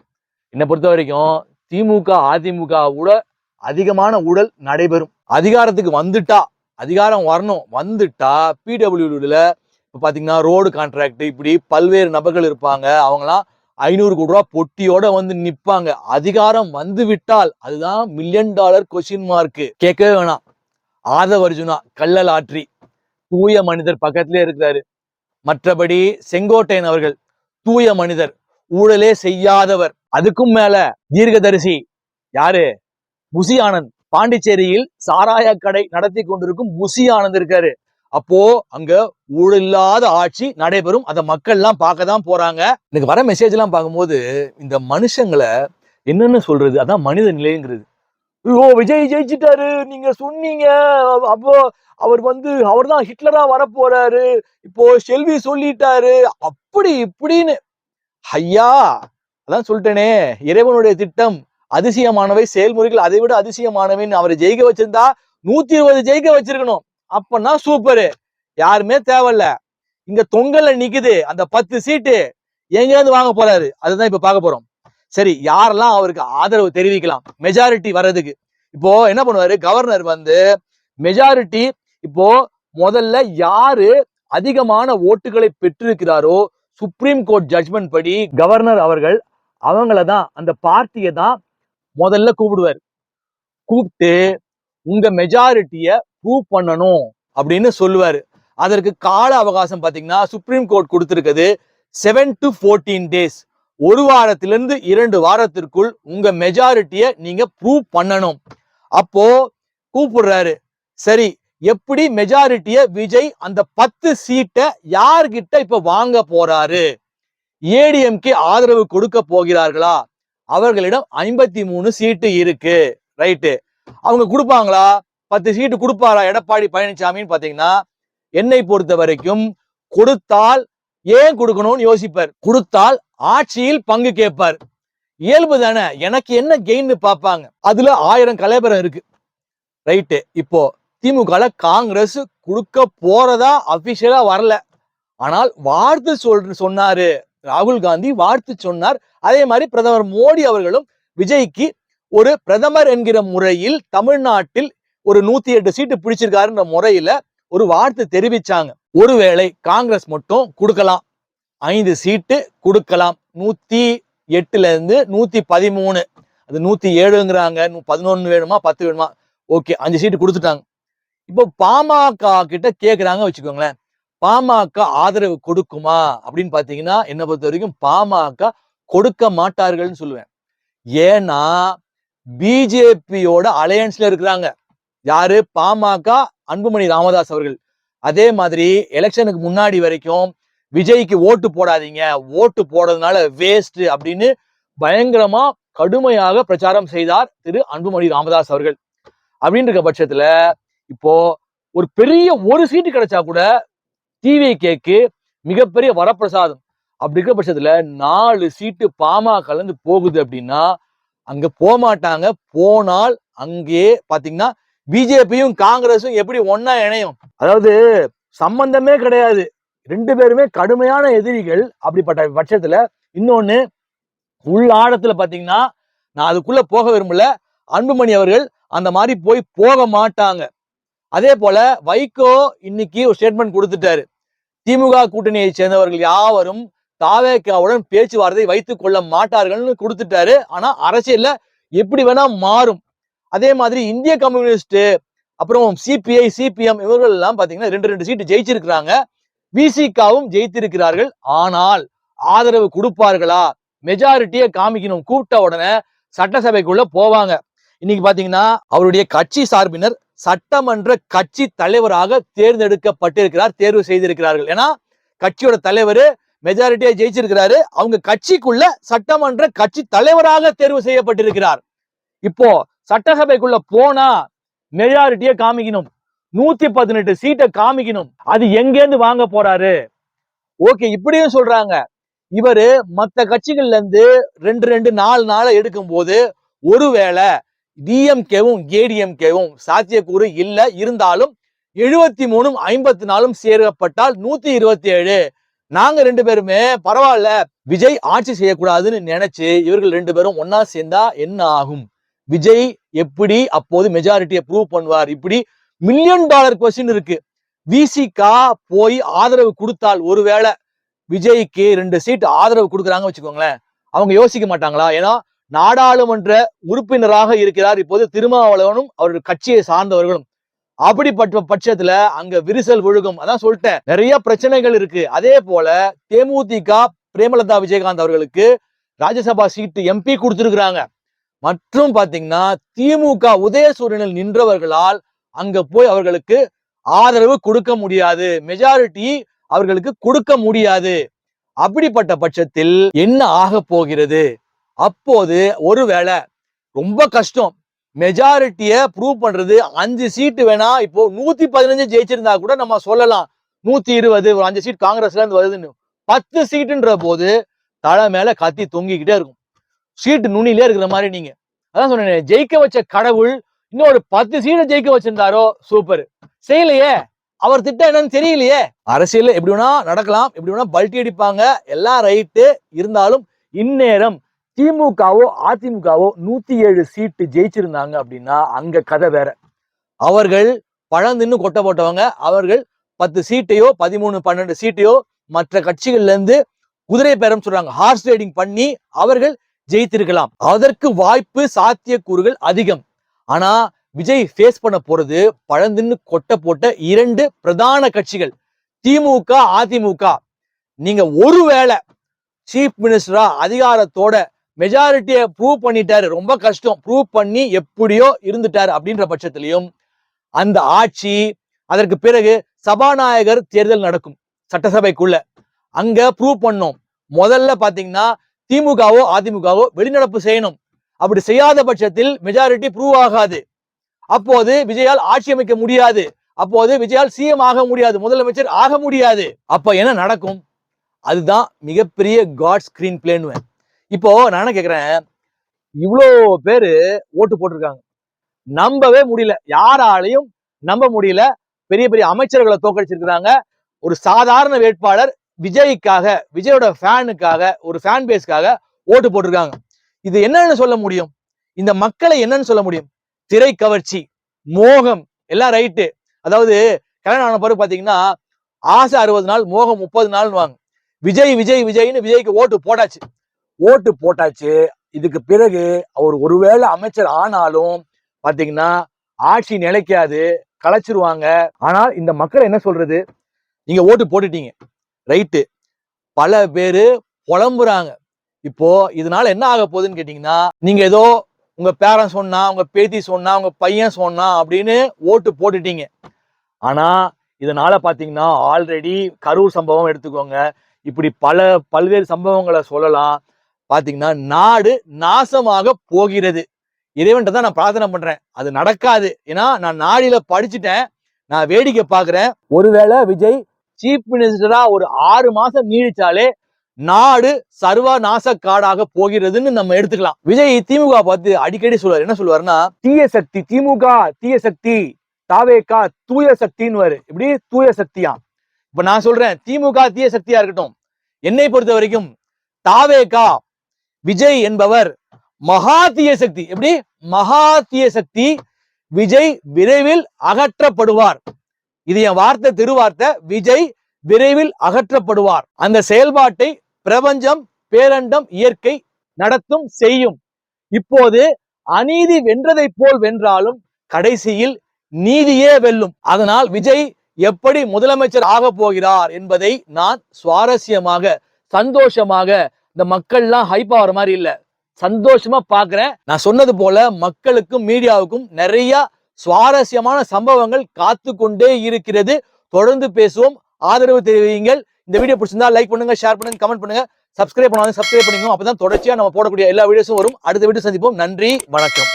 என்னை பொறுத்த வரைக்கும் திமுக அதிமுக கூட அதிகமான ஊழல் நடைபெறும். அதிகாரத்துக்கு வந்துட்டா, அதிகாரம் வரணும், வந்துட்டா பிடபிள்யூல இப்ப பாத்தீங்கன்னா ரோடு கான்ட்ராக்ட், இப்படி பல்வேறு நபர்கள் இருப்பாங்க. அவங்கலாம் 500 கோடி ரூபாய் பொட்டியோட நிப்பாங்க. அதிகாரம் வந்து விட்டால் அதுதான் $1,000,000 கொஸ்டின் மார்க். கேட்கவே வேணாம். ஆதவ அர்ஜுனா கள்ளல் ஆற்றி தூய மனிதர் பக்கத்திலே இருக்கிறாரு. மற்றபடி செங்கோட்டையன் அவர்கள் தூய மனிதர், ஊழலே செய்யாதவர். அதுக்கும் மேல தீர்க்கதரிசி யாரு? புசி ஆனந்த். பாண்டிச்சேரியில் சாராய கடை நடத்தி கொண்டிருக்கும் புசி ஆனந்த் இருக்காரு. அப்போ அங்க ஊழல் இல்லாத ஆட்சி நடைபெறும். அதை மக்கள் எல்லாம் பார்க்கதான் போறாங்க. எனக்கு வர மெசேஜ் எல்லாம் பார்க்கும்போது இந்த மனுஷங்களை என்னன்னு சொல்றது, அதான் மனித நிலைங்கிறது. ஐயோ, விஜய் ஜெயிச்சிட்டாரு நீங்க சொன்னீங்க, அப்போ அவர் தான் ஹிட்லரா வரப்போறாரு, இப்போ செல்வி சொல்லிட்டாரு, அப்படி இப்படின்னு. ஐயா, அதான் சொல்லிட்டேனே, இறைவனுடைய திட்டம் அதிசயமானவை, செயல்முறைகள் அதை விட அதிசயமானவைன்னு. அவரை ஜெயிக்க வச்சிருந்தா 120 ஜெயிக்க வச்சிருக்கணும். அப்பன்னா சூப்பரு, யாருமே தேவையில்ல. இங்க தொங்கல்ல நிக்குது அந்த 10 சீட்டு, எங்கேருந்து வாங்க போறாரு, அதுதான் இப்ப பார்க்க போறோம். சரி, யாரெல்லாம் அவருக்கு ஆதரவு தெரிவிக்கலாம் மெஜாரிட்டி வர்றதுக்கு? இப்போ என்ன பண்ணுவாரு கவர்னர், மெஜாரிட்டி இப்போ முதல்ல யாரு அதிகமான ஓட்டுகளை பெற்றிருக்கிறாரோ, சுப்ரீம் கோர்ட் ஜட்ஜ்மெண்ட் படி கவர்னர் அவர்கள் அவங்களதான், அந்த பார்ட்டியை தான் முதல்ல கூப்பிடுவார். கூப்பிட்டு உங்க மெஜாரிட்டிய ப்ரூவ் பண்ணணும் அப்படின்னு சொல்லுவாரு. அதற்கு கால அவகாசம் பாத்தீங்கன்னா சுப்ரீம் கோர்ட் கொடுத்திருக்குது 7 to 14 days. 1 வாரத்திலிருந்து 2 வாரத்திற்குள் உங்க மெஜாரிட்டிய நீங்க ப்ரூவ் பண்ணணும். அப்போ கூப்பிடுறாரு. சரி, எப்படி மெஜாரிட்டிய விஜய் அந்த 10 சீட்டை யார்கிட்ட இப்ப வாங்க போறாரு? ஏடிஎம்கே ஆதரவு கொடுக்க போகிறார்களா? அவர்களிடம் 53 சீட்டு இருக்கு. ரைட்டு. அவங்க கொடுப்பாங்களா? 10 சீட்டு கொடுப்பாரா எடப்பாடி பழனிசாமின்னு பாத்தீங்கன்னா, என்னை பொறுத்த வரைக்கும் கொடுத்தால் ஏன் கொடுக்கணும்னு யோசிப்பார். கொடுத்தால் ஆட்சியில் பங்கு கேட்பார். இயல்பு தானே. எனக்கு என்ன கெயின் பார்ப்பாங்க. அதுல 1000 கலைபரம் இருக்கு. ரைட்டு. இப்போ திமுக காங்கிரஸ் கொடுக்க போறதா அபிஷியலா வரல. ஆனால் வாழ்த்து சொன்னாரு ராகுல் காந்தி, வாழ்த்து சொன்னார். அதே மாதிரி பிரதமர் மோடி அவர்களும் விஜய்க்கு ஒரு பிரதமர் என்கிற முறையில் தமிழ்நாட்டில் ஒரு 108 சீட்டு பிடிச்சிருக்காருன்ற முறையில ஒரு வாழ்த்து தெரிவிச்சாங்க. ஒருவேளை காங்கிரஸ் மட்டும் கொடுக்கலாம், 5 சீட்டு கொடுக்கலாம். 108ல இருந்து 113, அது 107ங்கிறாங்க. 11 வேணுமா 10 வேணுமா? ஓகே, 5 சீட்டு கொடுத்துட்டாங்க. இப்போ பாமக கிட்ட கேக்குறாங்க வச்சுக்கோங்களேன், பாமக ஆதரவு கொடுக்குமா அப்படின்னு பாத்தீங்கன்னா, என்ன பொறுத்த வரைக்கும் பாமக கொடுக்க மாட்டார்கள்னு சொல்லுவேன். ஏன்னா பிஜேபியோட அலையன்ஸ்ல இருக்கிறாங்க. யாரு? பாமக, அன்புமணி ராமதாஸ் அவர்கள். அதே மாதிரி எலெக்ஷனுக்கு முன்னாடி வரைக்கும் விஜய்க்கு ஓட்டு போடாதீங்க, ஓட்டு போடுறதுனால வேஸ்ட் அப்படின்னு பயங்கரமா கடுமையாக பிரச்சாரம் செய்தார் திரு அன்புமணி ராமதாஸ் அவர்கள். அப்படின்னு இருக்க பட்சத்துல இப்போ ஒரு பெரிய ஒரு சீட்டு கிடைச்சா கூட டிவிகேக்கு மிகப்பெரிய வரப்பிரசாதம். அப்படி இருக்க பட்சத்துல 4 சீட்டு பாமக இருந்து போகுது அப்படின்னா அங்க போக மாட்டாங்க. போனால் அங்கே பாத்தீங்கன்னா பிஜேபியும் காங்கிரஸும் எப்படி ஒன்னா இணையும்? அதாவது சம்பந்தமே கிடையாது, 2 பேருமே கடுமையான எதிரிகள். அப்படிப்பட்ட பட்சத்துல இன்னொன்னு உள்ளாடத்துல பாத்தீங்கன்னா, நான் அதுக்குள்ள போக விரும்பல, அன்புமணி அவர்கள் அந்த மாதிரி போக மாட்டாங்க. அதே போல வைகோ இன்னைக்கு ஒரு ஸ்டேட்மெண்ட் கொடுத்துட்டாரு. திமுக கூட்டணியை சேர்ந்தவர்கள் யாவரும் தாவேகாவுடன் பேச்சுவார்த்தை வைத்துக் கொள்ள மாட்டார்கள்னு கொடுத்துட்டாரு. ஆனா அரசியல்ல எப்படி வேணா மாறும். அதே மாதிரி இந்திய கம்யூனிஸ்ட், அப்புறம் சிபிஐ, சிபிஎம் இவர்கள் எல்லாம் பாத்தீங்கன்னா 2 சீட்டு ஜெயிச்சிருக்கிறாங்க. விசிகாவும் ஜெயித்திருக்கிறார்கள். ஆனால் ஆதரவு கொடுப்பார்களா? மெஜாரிட்டியை காமிக்கணும். கூப்பிட்ட உடனே சட்டசபைக்குள்ள போவாங்க. இன்னைக்கு பாத்தீங்கன்னா அவருடைய கட்சி சார்பினர் சட்டமன்ற கட்சி தலைவராக தேர்ந்தெடுக்கப்பட்டிருக்கிறார், தேர்வு செய்திருக்கிறார்கள். ஏன்னா கட்சியோட தலைவர் மெஜாரிட்டியா ஜெயிச்சிருக்கிறாரு. அவங்க கட்சிக்குள்ள சட்டமன்ற கட்சி தலைவராக தேர்வு செய்யப்பட்டிருக்கிறார். இப்போ சட்டசபைக்குள்ள போனா மெஜாரிட்டியை காமிக்கணும், 118 சீட்டை காமிக்கணும். அது எங்கேருந்து வாங்க போறாரு? ஓகே, இப்படியும் சொல்றாங்க. இவரு மற்ற கட்சிகள்ல இருந்து 2 4 எடுக்கும் போது ஒருவேளை டிஎம்கேவும் ஏடிஎம்கேவும் சாத்தியக்கூறு இல்ல, இருந்தாலும் 73 54 சேர்க்கப்பட்டால் 127. நாங்க 2 பேருமே பரவாயில்ல, விஜய் ஆட்சி செய்யக்கூடாதுன்னு நினைச்சு இவர்கள் 2 பேரும் ஒன்னா சேர்ந்தா என்ன ஆகும்? விஜய் எப்படி அப்போது மெஜாரிட்டியை ப்ரூவ் பண்ணுவார்? இப்படி $1 மில்லியன் கொஸ்டின் இருக்கு. விசிகா போய் ஆதரவு கொடுத்தால், ஒருவேளை விஜய்க்கு 2 சீட் ஆதரவு கொடுக்குறாங்க வச்சுக்கோங்களேன், அவங்க யோசிக்க மாட்டாங்களா? ஏன்னா நாடாளுமன்ற உறுப்பினராக இருக்கிறார் இப்போது திருமாவளவனும் அவருடைய கட்சியை சார்ந்தவர்களும். அப்படிப்பட்ட பட்சத்துல அங்க விரிசல் விழுகும். அதான் சொல்லிட்டேன், நிறைய பிரச்சனைகள் இருக்கு. அதே போல தேமுதிக பிரேமலதா விஜயகாந்த் அவர்களுக்கு ராஜ்யசபா சீட்டு எம்பி கொடுத்திருக்கிறாங்க. மற்றும் பாத்தீங்கன்னா திமுக உதயசூரியனில் நின்றவர்களால் அங்க போய் அவர்களுக்கு ஆதரவு கொடுக்க முடியாது, மெஜாரிட்டி அவர்களுக்கு கொடுக்க முடியாது. அப்படிப்பட்ட பட்சத்தில் என்ன ஆக போகிறது? அப்போது ஒருவேளை ரொம்ப கஷ்டம், மெஜாரிட்டியை ப்ரூவ் பண்றது. 5 சீட்டு வேணா, இப்போ 115 ஜெயிச்சிருந்தா கூட நம்ம சொல்லலாம், 120 ஒரு 5 சீட் காங்கிரஸ்ல இருந்து வருதுன்னு. 10 சீட்டுன்ற போது தலை மேல கத்தி தொங்கிக்கிட்டே இருக்கும், சீட்டு நுனிலே இருக்கிற மாதிரி. நீங்க அதான் சொன்னேன், ஜெயிக்க வச்ச கடவுள் இன்னும் ஒரு 10 சீட்டை ஜெயிக்க வச்சிருந்தாரோ சூப்பர். செய்யலையே, அவர் திட்டம் என்னன்னு தெரியலையே. அரசியல் எப்படி வேணா நடக்கலாம், எப்படி வேணா பல்ட்டி அடிப்பாங்க, எல்லாம் ரைட்டு. இருந்தாலும் இந்நேரம் திமுகவோ அதிமுகவோ 107 சீட்டு ஜெயிச்சிருந்தாங்க அப்படின்னா அங்க கதை வேற. அவர்கள் பழந்தின்னு கொட்டை போட்டவங்க, அவர்கள் 10 சீட்டையோ 13 12 சீட்டையோ மற்ற கட்சிகள்ல இருந்து குதிரை பேரம் சொல்றாங்க, ஹார்ஸ் ரைடிங் பண்ணி அவர்கள் ஜெயித்திருக்கலாம். அதற்கு வாய்ப்பு, சாத்தியக்கூறுகள் அதிகம். ஆனா விஜய் ஃபேஸ் பண்ண போறது பழந்தின்னு கொட்டை போட்ட 2 பிரதான கட்சிகள், திமுக அதிமுக. நீங்க ஒருவேளை சீஃப் மினிஸ்டரா அதிகாரத்தோட மெஜாரிட்டியை ப்ரூவ் பண்ணிட்டாரு, ரொம்ப கஷ்டம், ப்ரூவ் பண்ணி எப்படியோ இருந்துட்டாரு அப்படின்ற பட்சத்திலையும் அந்த ஆட்சி அதற்கு பிறகு சபாநாயகர் தேர்தல் நடக்கும் சட்டசபைக்குள்ள. அங்க ப்ரூவ் பண்ணோம். முதல்ல பாத்தீங்கன்னா திமுகவோ அதிமுகவோ வெளிநடப்பு செய்யணும். அப்படி செய்யாத பட்சத்தில் மெஜாரிட்டி ப்ரூவ் ஆகாது. அப்போது விஜயால் ஆட்சி அமைக்க முடியாது. அப்போது விஜயால் சிஎம் ஆக முடியாது, முதலமைச்சர் ஆக முடியாது. அப்ப என்ன நடக்கும்? அதுதான் மிகப்பெரிய காட் ஸ்கிரீன் பிளேன்னு. இப்போ நான் என்ன கேக்குறேன், இவ்வளோ பேரு ஓட்டு போட்டிருக்காங்க, நம்பவே முடியல, யாராலையும் நம்ப முடியல. பெரிய பெரிய அமைச்சர்களை தோக்கடிச்சிருக்கிறாங்க. ஒரு சாதாரண வேட்பாளர் விஜய்க்காக, விஜயோட ஃபேனுக்காக, ஒரு ஃபேன் பேஸ்க்காக ஓட்டு போட்டிருக்காங்க. இது என்னன்னு சொல்ல முடியும்? இந்த மக்களை என்னன்னு சொல்ல முடியும்? திரை கவர்ச்சி, மோகம் எல்லாம் ரைட்டு. அதாவது கல்யாணம் ஆன பிறகு பாத்தீங்கன்னா ஆசை 60 நாள், மோகம் 30 நாள் வாங்க. விஜய் விஜய் விஜய்னு விஜய்க்கு ஓட்டு போட்டாச்சு. இதுக்கு பிறகு அவர் ஒருவேளை அமைச்சர் ஆனாலும் பாத்தீங்கன்னா ஆட்சி நிலைக்காது, கலைச்சிருவாங்க. ஆனால் இந்த மக்கள் என்ன சொல்றது? நீங்க ஓட்டு போட்டுட்டீங்க, ரைட்டு. பல பேரு புலம்புறாங்க. இப்போ இதனால என்ன ஆக போகுதுன்னு கேட்டீங்கன்னா, நீங்க ஏதோ உங்க பேரன் சொன்னா, உங்க பேத்தி சொன்னா, உங்க பையன் சொன்னா அப்படின்னு ஓட்டு போட்டுட்டீங்க. ஆனா இதனால பாத்தீங்கன்னா ஆல்ரெடி கரூர் சம்பவம் எடுத்துக்கோங்க, இப்படி பல்வேறு சம்பவங்களை சொல்லலாம். பாத்தீங்கன்னா நாடு நாசமாக போகிறது. இறைவன்ட்ட தான் நான் பிரார்த்தனை பண்றேன், அது நடக்காது. ஏன்னா நான் நாடில படிச்சுட்டேன், நான் வேடிக்கை பாக்குறேன். ஒருவேளை விஜய் சீஃப் மினிஸ்டரா ஒரு 6 மாசம் நீடிச்சாலே நாடு சர்வநாச காடாக போகிறதுன்னு நம்ம எடுத்துக்கலாம். விஜய் திமுக பார்த்து அடிக்கடி சொல்லுவார். என்ன சொல்லுவாருன்னா, தீய சக்தி திமுக, தீய சக்தி தாவேகா, தூய சக்தின்னு. இப்படி தூய சக்தியா? இப்ப நான் சொல்றேன், திமுக தீய சக்தியா இருக்கட்டும், என்னை பொறுத்த வரைக்கும் தாவேகா விஜய் என்பவர் மகா தீய சக்தி. எப்படி? மகா தீய சக்தி. விஜய் விரைவில் அகற்றப்படுவார். இது என் வார்த்தை, திருவார்த்தை. விஜய் விரைவில் அகற்றப்படுவார். அந்த செயல்பாட்டை பிரபஞ்சம், பேரண்டம், இயற்கை நடத்தும், செய்யும். இப்போது அநீதி வென்றதை போல் வென்றாலும் கடைசியில் நீதியே வெல்லும். அதனால் விஜய் எப்படி முதலமைச்சர் ஆக போகிறார் என்பதை நான் சுவாரஸ்யமாக, சந்தோஷமாக, இந்த மக்கள்லாம் ஹைப் ஆகிற மாதிரி இல்ல, சந்தோஷமா பாக்குறேன். நான் சொன்னது போல மக்களுக்கும் மீடியாவுக்கும் நிறைய சுவாரஸ்யமான சம்பவங்கள் காத்து கொண்டே இருக்கிறது. தொடர்ந்து பேசுவோம், ஆதரவு தெரிவியுங்கள். இந்த வீடியோ பிடிச்சிருந்தா லைக் பண்ணுங்க, ஷேர் பண்ணுங்க, கமெண்ட் பண்ணுங்க, சப்ஸ்கிரைப் பண்ணாலும் சப்ஸ்கிரைப் பண்ணிக்கோங்க. அப்பதான் தொடர்ச்சியா நம்ம போடக்கூடிய எல்லா வீடியோஸும் வரும். அடுத்த வீடியோ சந்திப்போம். நன்றி, வணக்கம்.